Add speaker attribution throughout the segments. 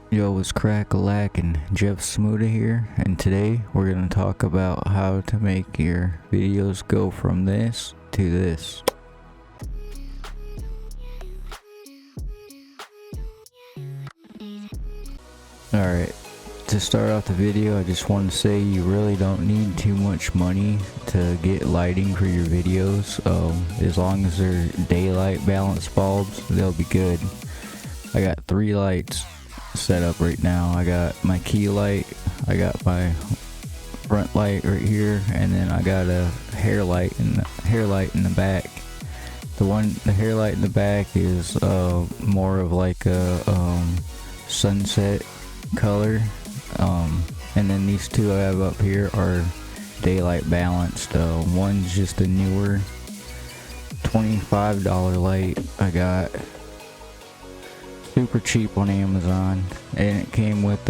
Speaker 1: Yo, it's Crack-a-Lack and Jeff Smuda here, and today we're going to talk about how to make your videos go from this to this. Alright, to start off the video, I just want to say you really don't need too much money to get lighting for your videos. As long as they're daylight balanced bulbs, they'll be good. I got 3 lights set up right now. I got my key light, I got my front light right here, and then I got a hair light in the back. The hair light in the back is more of like a sunset color, and then these two I have up here are daylight balanced. One's just a newer $25 light I got super cheap on Amazon, and it came with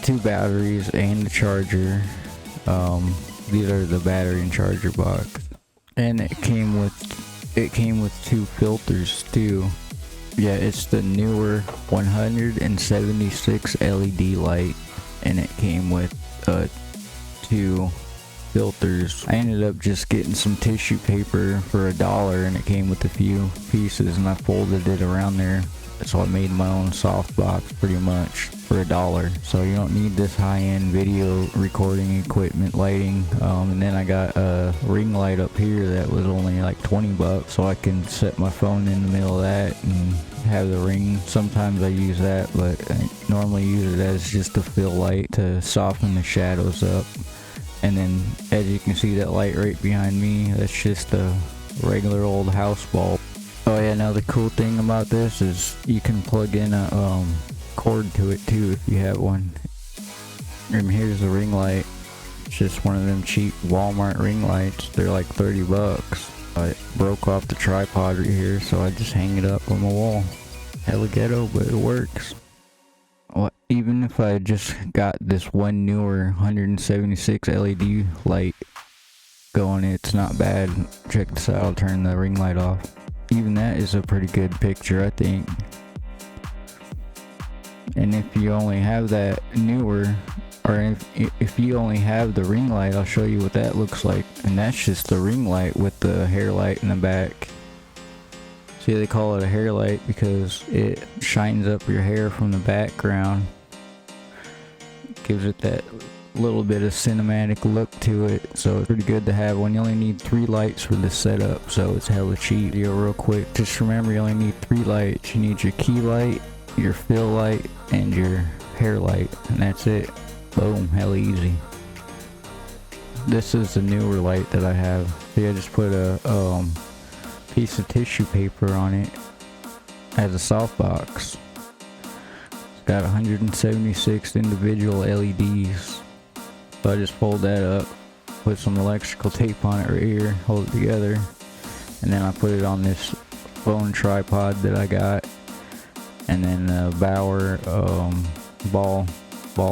Speaker 1: 2 batteries and the charger. These are the battery and charger box, and it came with 2 filters too. Yeah, it's the newer 176 LED light, and it came with 2 filters. I ended up just getting some tissue paper for $1, and it came with a few pieces, and I folded it around there. So I made my own softbox pretty much for $1. So you don't need this high-end video recording equipment lighting. And then I got a ring light up here that was only like 20 bucks, so I can set my phone in the middle of that and have the ring. Sometimes I use that, but I normally use it as just a fill light to soften the shadows up. And then, as you can see, that light right behind me, that's just a regular old house bulb. Oh yeah, now the cool thing about this is you can plug in a cord to it too if you have one. And here's the ring light. It's just one of them cheap Walmart ring lights. They're like 30 bucks. I broke off the tripod right here, so I just hang it up on my wall. Hella ghetto, but it works. Well, even if I just got this one newer 176 LED light going, it's not bad. Check this out, I'll turn the ring light off. Even that is a pretty good picture, I think. And if you only have that newer, or if you only have the ring light, I'll show you what that looks like. And that's just the ring light with the hair light in the back. See, they call it a hair light because it shines up your hair from the background. Gives it that little bit of cinematic look to it, so it's pretty good to have one. You only need 3 lights for this setup, so it's hella cheap. Real quick, just remember you only need 3 lights. You need your key light, your fill light, and your hair light, and that's it. Boom, hella easy. This is the newer light that I have. See, I just put a piece of tissue paper on it as a softbox. It's got 176 individual LEDs. So I just fold that up, put some electrical tape on it right here, hold it together, and then I put it on this phone tripod that I got, and then a Bauer ball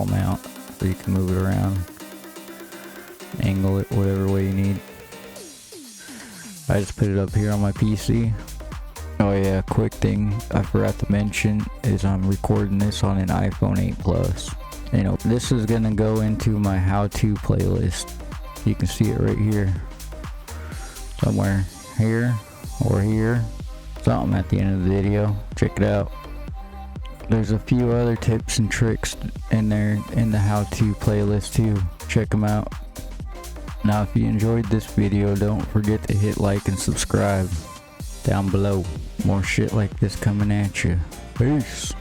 Speaker 1: mount, so you can move it around, angle it whatever way you need. I just put it up here on my PC. Oh yeah, quick thing I forgot to mention is I'm recording this on an iPhone 8 Plus. You know, this is gonna go into my how-to playlist. You can see it right here. Somewhere here or here. Something at the end of the video. Check it out. There's a few other tips and tricks in there in the how-to playlist too. Check them out. Now, if you enjoyed this video, don't forget to hit like and subscribe down below. More shit like this coming at you. Peace.